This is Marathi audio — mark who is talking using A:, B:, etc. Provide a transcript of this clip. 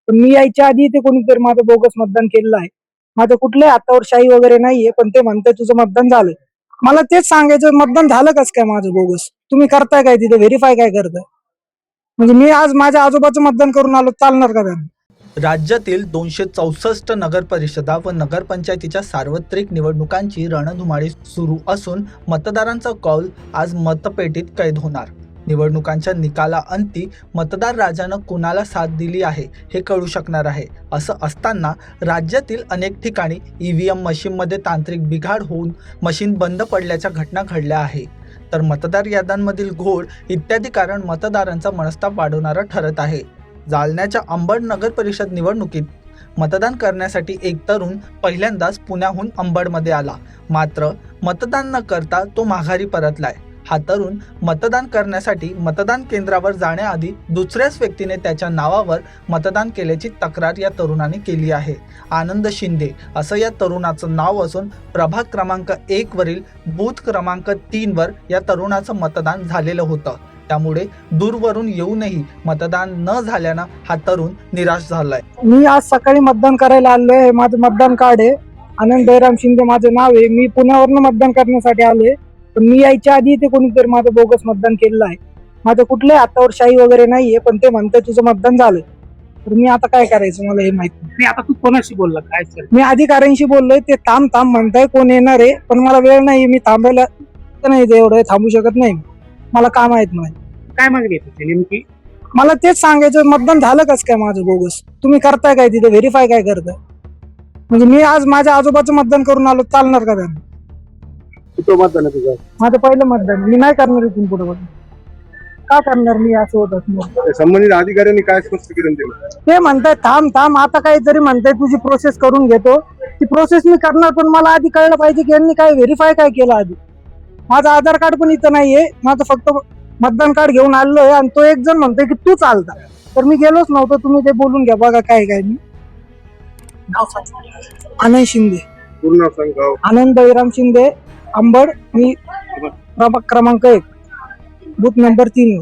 A: पण मी यायच्या आधी ते कोणीतरी माझं बोगस मतदान केलेलं आहे. माझं कुठल्याही हातावर शाही वगैरे नाहीये, पण ते म्हणते तुझं मतदान झालं. मला तेच सांगायचं, मतदान झालं कस काय माझं बोगस? तुम्ही करताय काय तिथे? व्हेरीफाय काय करताय? म्हणजे मी आज माझ्या आजोबाचं मतदान करून आलो, चालणार का त्यांना?
B: राज्यातील 264 नगरपरिषदा व नगरपंचायतीच्या सार्वत्रिक निवडणुकांची रणधुमाळी सुरू असून मतदारांचा कौल आज मतपेटीत कैद होणार. निवडणुकांच्या निकालाअंती मतदार राजानं कुणाला साथ दिली आहे हे कळू शकणार आहे. असं असताना राज्यातील अनेक ठिकाणी EVM मशीनमध्ये तांत्रिक बिघाड होऊन मशीन बंद पडल्याच्या घटना घडल्या आहे. तर मतदार याद्यांमधील घोळ इत्यादी कारण मतदारांचा मनस्ताप वाढवणारा ठरत आहे. जालन्याच्या अंबड नगर परिषद निवडणुकीत मतदान करण्यासाठी एक तरुण पहिल्यांदाच पुण्याहून अंबडमध्ये आला. मात्र मतदान न करता तो माघारी परतलाय. हा तरुण मतदान करण्यासाठी मतदान केंद्रावर जाण्याआधी दुसऱ्याच व्यक्तीने त्याच्या नावावर मतदान केल्याची तक्रार या तरुणाने केली आहे. आनंद शिंदे असं या तरुणाचं नाव असून प्रभाग क्रमांक 1 वरील बूथ क्रमांक 3 वर या तरुणाचं मतदान झालेलं होतं. त्यामुळे दूरवरून येऊनही मतदान न झाल्यानं हा तरुण निराश झालाय.
A: मी आज सकाळी मतदान करायला आलोय. माझं मतदान कार्ड आहे, आनंद बैराम शिंदे माझं नाव आहे. मी पुण्यावरून मतदान करण्यासाठी आलोय, पण मी यायच्या आधी ते कोणीतरी माझं बोगस मतदान केलेलं आहे. माझं कुठल्याही हातावर शाही वगैरे नाहीये, पण ते म्हणते तुझं मतदान झालं. तर मी आता काय करायचं मला हे माहित नाही.
C: आता तू कोणाशी बोलला काय?
A: मी अधिकाऱ्यांशी बोललोय, ते थांब म्हणताय, कोण येणार आहे, पण मला वेळ नाही. मी थांबायला नाही, एवढं थांबू शकत नाही, मला काम आहेत नाही.
C: काय मागणी आहे नेमकी?
A: मला तेच सांगायचं, मतदान झालं कस काय माझं बोगस? तुम्ही करताय काय तिथे? व्हेरीफाय काय करताय? म्हणजे मी आज माझ्या आजोबाचं मतदान करून आलो, चालणार का त्यांना?
C: कुठं मतदान आहे तुझं?
A: माझं पहिलं मतदान. मी नाही करणार इथून पुढे मतदान. का करणार मी असं होत असणार?
C: संबंधित अधिकाऱ्यांनी काय स्पष्टीकरण दिलं?
A: ते म्हणताय थांब आता काहीतरी म्हणताय, तुझी प्रोसेस करून घेतो. ती प्रोसेस मी करणार, पण मला आधी कळलं पाहिजे की यांनी काय व्हेरीफाय काय केलं आधी. माझं आधार कार्ड पण इथं नाहीये, माझं फक्त मतदान कार्ड घेऊन आलोय, आणि तो एक जण म्हणतोय की तू चालता. तर मी गेलोच नव्हतो. तुम्ही ते बोलून घ्या, बघा काय मी. आनंद शिंदे.
C: पूर्ण सांग.
A: आनंद बैराम शिंदे, अंबड. मी प्रभाग क्रमांक 1 बूथ नंबर 3.